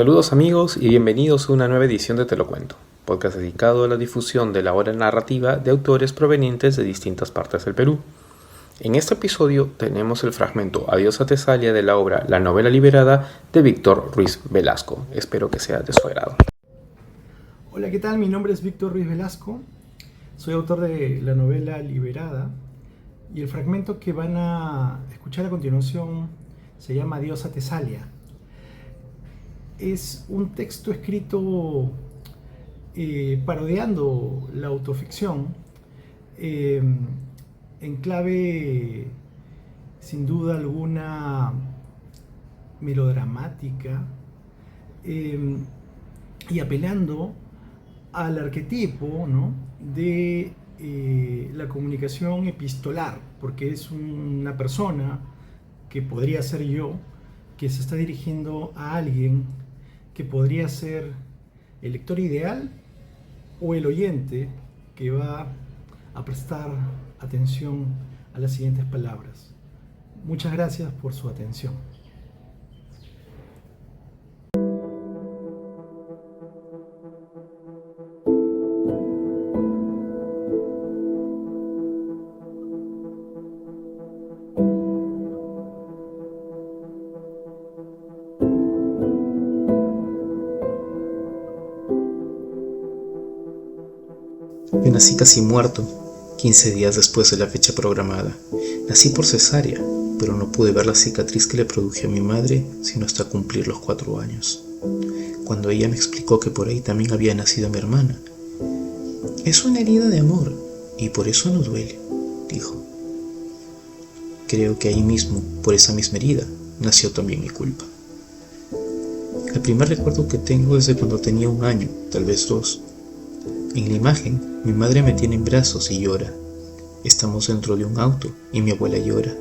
Saludos amigos y bienvenidos a una nueva edición de Te lo cuento, podcast dedicado a la difusión de la obra narrativa de autores provenientes de distintas partes del Perú. En este episodio tenemos el fragmento Adiós a Tesalia de la obra La novela liberada de Víctor Ruiz Velasco. Espero que sea de su agrado. Hola, ¿qué tal? Mi nombre es Víctor Ruiz Velasco, soy autor de la novela Liberada y el fragmento que van a escuchar a continuación se llama Adiós a Tesalia. Es un texto escrito parodiando la autoficción en clave sin duda alguna melodramática y apelando al arquetipo, ¿no?, de la comunicación epistolar, porque es una persona que podría ser yo, que se está dirigiendo a alguien que podría ser el lector ideal o el oyente que va a prestar atención a las siguientes palabras. Muchas gracias por su atención. Yo nací casi muerto, 15 días después de la fecha programada. Nací por cesárea, pero no pude ver la cicatriz que le produje a mi madre sino hasta cumplir los 4 años, cuando ella me explicó que por ahí también había nacido mi hermana. Es una herida de amor, y por eso no duele, dijo. Creo que ahí mismo, por esa misma herida, nació también mi culpa. El primer recuerdo que tengo es de cuando tenía 1 año, tal vez 2. En la imagen, mi madre me tiene en brazos y llora. Estamos dentro de un auto y mi abuela llora.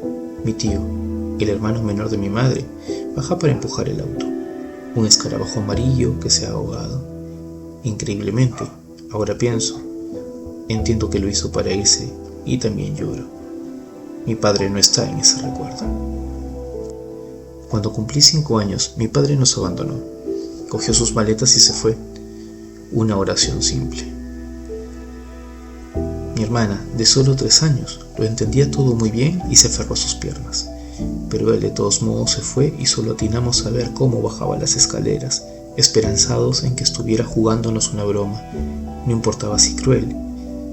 Mi tío, el hermano menor de mi madre, baja para empujar el auto. Un escarabajo amarillo que se ha ahogado. Increíblemente, ahora pienso, entiendo que lo hizo para irse y también lloro. Mi padre no está en ese recuerdo. Cuando cumplí 5 años, mi padre nos abandonó. Cogió sus maletas y se fue. Una oración simple. Mi hermana, de solo 3 años, lo entendía todo muy bien y se aferró a sus piernas. Pero él de todos modos se fue y solo atinamos a ver cómo bajaba las escaleras, esperanzados en que estuviera jugándonos una broma, no importaba si cruel,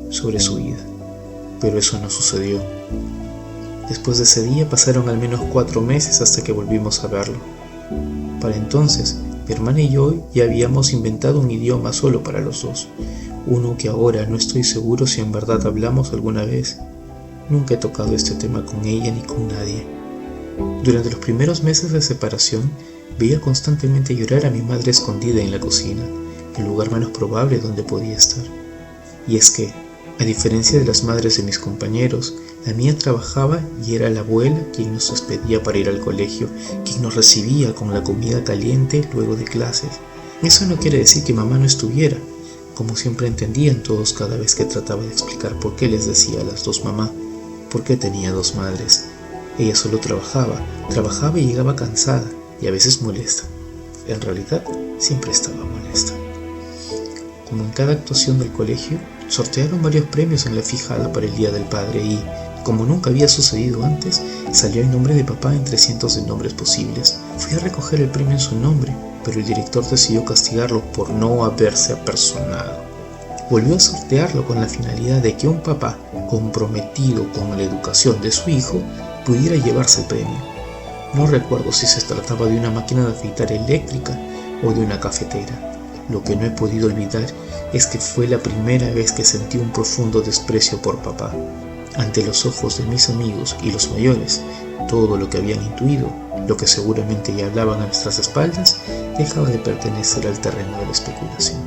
sobre su vida. Pero eso no sucedió. Después de ese día pasaron al menos 4 meses hasta que volvimos a verlo. Para entonces, mi hermana y yo ya habíamos inventado un idioma solo para los dos, uno que ahora no estoy seguro si en verdad hablamos alguna vez. Nunca he tocado este tema con ella ni con nadie. Durante los primeros meses de separación, veía constantemente llorar a mi madre escondida en la cocina, el lugar menos probable donde podía estar. Y es que, a diferencia de las madres de mis compañeros, la mía trabajaba y era la abuela quien nos despedía para ir al colegio, quien nos recibía con la comida caliente luego de clases. Eso no quiere decir que mamá no estuviera, como siempre entendían todos cada vez que trataba de explicar por qué les decía a las 2 mamá, por qué tenía 2 madres. Ella solo trabajaba y llegaba cansada y a veces molesta. En realidad, siempre estaba molesta. Como en cada actuación del colegio, sortearon varios premios en la fijada para el Día del Padre y, como nunca había sucedido antes, salió el nombre de papá entre cientos de nombres posibles. Fui a recoger el premio en su nombre, pero el director decidió castigarlo por no haberse apersonado. Volvió a sortearlo con la finalidad de que un papá comprometido con la educación de su hijo pudiera llevarse el premio. No recuerdo si se trataba de una máquina de afeitar eléctrica o de una cafetera. Lo que no he podido olvidar es que fue la primera vez que sentí un profundo desprecio por papá. Ante los ojos de mis amigos y los mayores, todo lo que habían intuido, lo que seguramente ya hablaban a nuestras espaldas, dejaba de pertenecer al terreno de la especulación.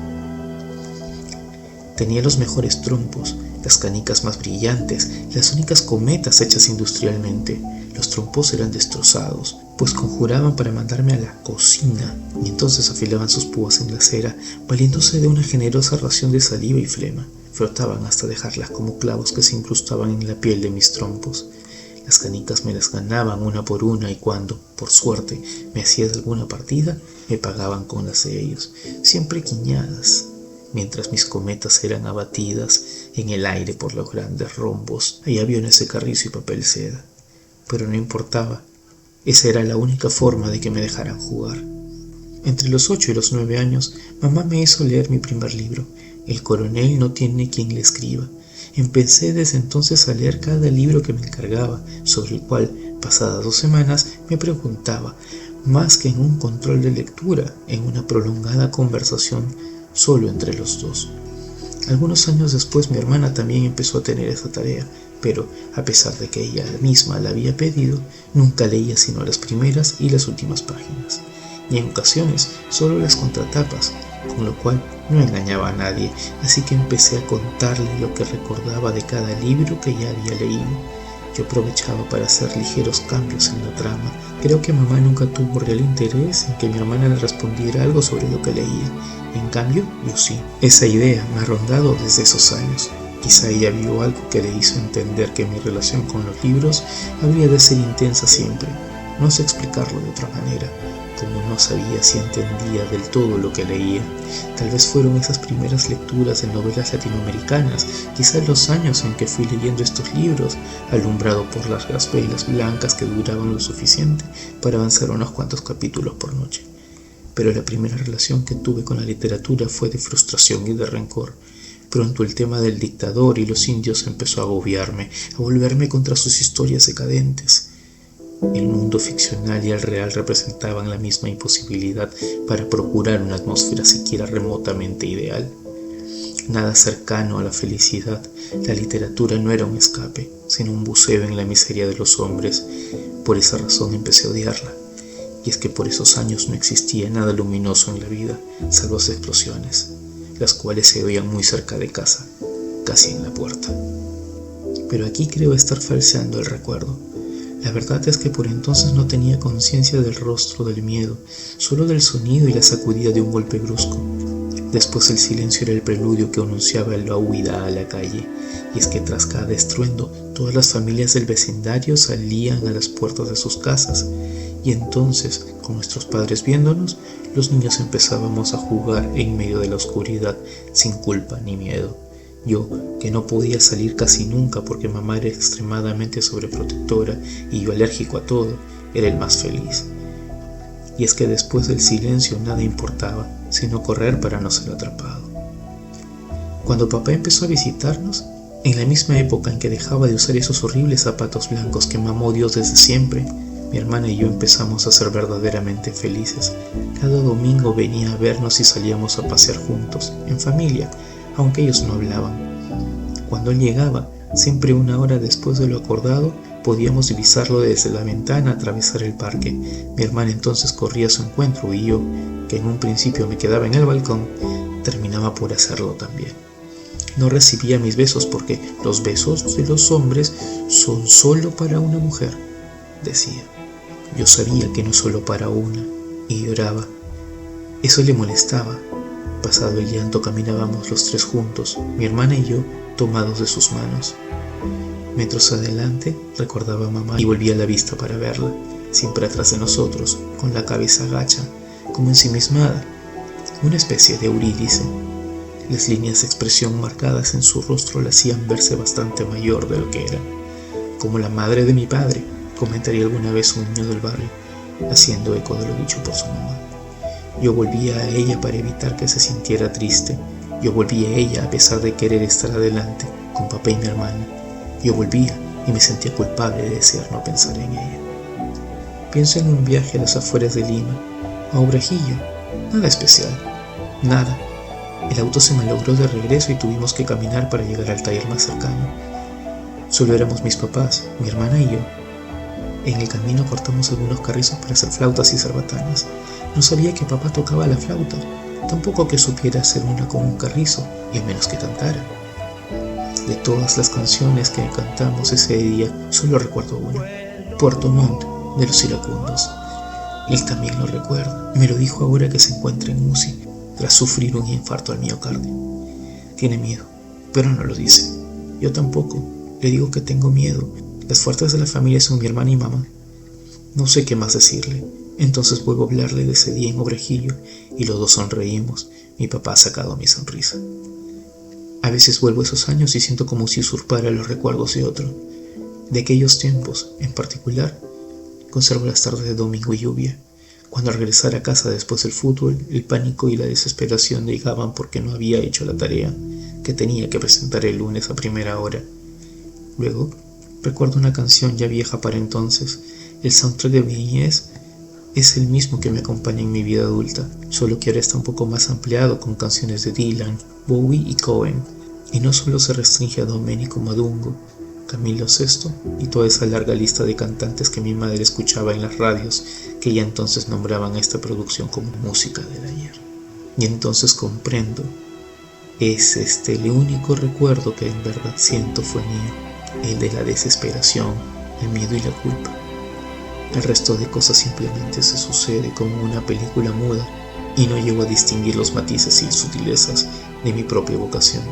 Tenía los mejores trompos, las canicas más brillantes, las únicas cometas hechas industrialmente. Los trompos eran destrozados, pues conjuraban para mandarme a la cocina, y entonces afilaban sus púas en la cera, valiéndose de una generosa ración de saliva y flema. Frotaban hasta dejarlas como clavos que se incrustaban en la piel de mis trompos. Las canicas me las ganaban una por una y cuando, por suerte, me hacía de alguna partida, me pagaban con las de ellos, siempre guiñadas, mientras mis cometas eran abatidas en el aire por los grandes rombos. Hay aviones de carrizo y papel seda. Pero no importaba, esa era la única forma de que me dejaran jugar. Entre los 8 y los 9 años, mamá me hizo leer mi primer libro, El coronel no tiene quien le escriba. Empecé desde entonces a leer cada libro que me encargaba, sobre el cual, pasadas 2 semanas, me preguntaba, más que en un control de lectura, en una prolongada conversación solo entre los dos. Algunos años después mi hermana también empezó a tener esa tarea, pero a pesar de que ella misma la había pedido, nunca leía sino las primeras y las últimas páginas, y en ocasiones solo las contratapas, con lo cual no engañaba a nadie, así que empecé a contarle lo que recordaba de cada libro que ya había leído. Yo aprovechaba para hacer ligeros cambios en la trama. Creo que mamá nunca tuvo real interés en que mi hermana le respondiera algo sobre lo que leía. En cambio, yo sí. Esa idea me ha rondado desde esos años. Quizá ella vio algo que le hizo entender que mi relación con los libros habría de ser intensa siempre. No sé explicarlo de otra manera, como no sabía si entendía del todo lo que leía. Tal vez fueron esas primeras lecturas de novelas latinoamericanas, quizás los años en que fui leyendo estos libros, alumbrado por largas velas blancas que duraban lo suficiente para avanzar unos cuantos capítulos por noche. Pero la primera relación que tuve con la literatura fue de frustración y de rencor. Pronto el tema del dictador y los indios empezó a agobiarme, a volverme contra sus historias decadentes. El mundo ficcional y el real representaban la misma imposibilidad para procurar una atmósfera siquiera remotamente ideal. Nada cercano a la felicidad, la literatura no era un escape, sino un buceo en la miseria de los hombres. Por esa razón empecé a odiarla. Y es que por esos años no existía nada luminoso en la vida, salvo las explosiones, las cuales se oían muy cerca de casa, casi en la puerta. Pero aquí creo estar falseando el recuerdo. La verdad es que por entonces no tenía conciencia del rostro del miedo, solo del sonido y la sacudida de un golpe brusco. Después el silencio era el preludio que anunciaba la huida a la calle, y es que tras cada estruendo, todas las familias del vecindario salían a las puertas de sus casas, y entonces, con nuestros padres viéndonos, los niños empezábamos a jugar en medio de la oscuridad, sin culpa ni miedo. Yo, que no podía salir casi nunca porque mamá era extremadamente sobreprotectora y yo alérgico a todo, era el más feliz. Y es que después del silencio nada importaba, sino correr para no ser atrapado. Cuando papá empezó a visitarnos, en la misma época en que dejaba de usar esos horribles zapatos blancos que mamó Dios desde siempre, mi hermana y yo empezamos a ser verdaderamente felices. Cada domingo venía a vernos y salíamos a pasear juntos, en familia, aunque ellos no hablaban. Cuando él llegaba, siempre 1 hora después de lo acordado, podíamos divisarlo desde la ventana, atravesar el parque. Mi hermana entonces corría a su encuentro y yo, que en un principio me quedaba en el balcón, terminaba por hacerlo también. No recibía mis besos porque los besos de los hombres son solo para una mujer, decía. Yo sabía que no solo para una, y lloraba. Eso le molestaba. Pasado el llanto caminábamos los 3 juntos, mi hermana y yo, tomados de sus manos. Metros adelante recordaba a mamá y volvía la vista para verla, siempre atrás de nosotros, con la cabeza agacha, como ensimismada, una especie de Eurídice. Las líneas de expresión marcadas en su rostro la hacían verse bastante mayor de lo que era, como la madre de mi padre, comentaría alguna vez un niño del barrio, haciendo eco de lo dicho por su mamá. Yo volvía a ella para evitar que se sintiera triste. Yo volvía a ella a pesar de querer estar adelante con papá y mi hermana. Yo volvía y me sentía culpable de desear no pensar en ella. Pienso en un viaje a las afueras de Lima, a Obrajillo. Nada especial, nada. El auto se malogró de regreso y tuvimos que caminar para llegar al taller más cercano. Solo éramos mis papás, mi hermana y yo. En el camino cortamos algunos carrizos para hacer flautas y zarbatanas. No sabía que papá tocaba la flauta, tampoco que supiera hacer una con un carrizo, y a menos que cantara. De todas las canciones que cantamos ese día, solo recuerdo una, Puerto Montt, de los Iracundos. Él también lo recuerda, me lo dijo ahora que se encuentra en UCI, tras sufrir un infarto al miocardio. Tiene miedo, pero no lo dice. Yo tampoco, le digo que tengo miedo, Las fuertes de la familia son mi hermana y mamá. No sé qué más decirle. Entonces vuelvo a hablarle de ese día en Obrejillo y los dos sonreímos. Mi papá ha sacado mi sonrisa. A veces vuelvo a esos años y siento como si usurpara los recuerdos de otro. De aquellos tiempos, en particular, conservo las tardes de domingo y lluvia. Cuando al regresar a casa después del fútbol, el pánico y la desesperación llegaban porque no había hecho la tarea que tenía que presentar el lunes a primera hora. Luego, recuerdo una canción ya vieja para entonces. El soundtrack de mi niñez es el mismo que me acompaña en mi vida adulta, solo que ahora está un poco más ampliado con canciones de Dylan, Bowie y Cohen. Y no solo se restringe a Domenico Madungo, Camilo Sesto y toda esa larga lista de cantantes que mi madre escuchaba en las radios, que ya entonces nombraban a esta producción como música del ayer. Y entonces comprendo, es el único recuerdo que en verdad siento fue mío, el de la desesperación, el miedo y la culpa. El resto de cosas simplemente se sucede como una película muda y no llego a distinguir los matices y sutilezas de mi propia vocación.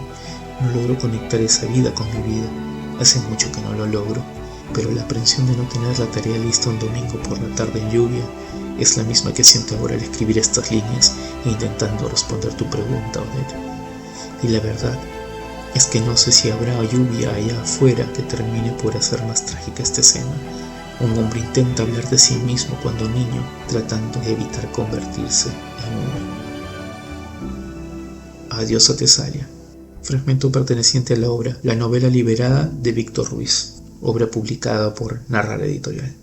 No logro conectar esa vida con mi vida. Hace mucho que no lo logro, pero la aprensión de no tener la tarea lista un domingo por la tarde en lluvia es la misma que siento ahora al escribir estas líneas e intentando responder tu pregunta, Odette. Y la verdad es que no sé si habrá lluvia allá afuera que termine por hacer más trágica esta escena. Un hombre intenta hablar de sí mismo cuando niño, tratando de evitar convertirse en uno. Adiós a Tesalia. Fragmento perteneciente a la obra La novela liberada de Víctor Ruiz, obra publicada por Narrar Editorial.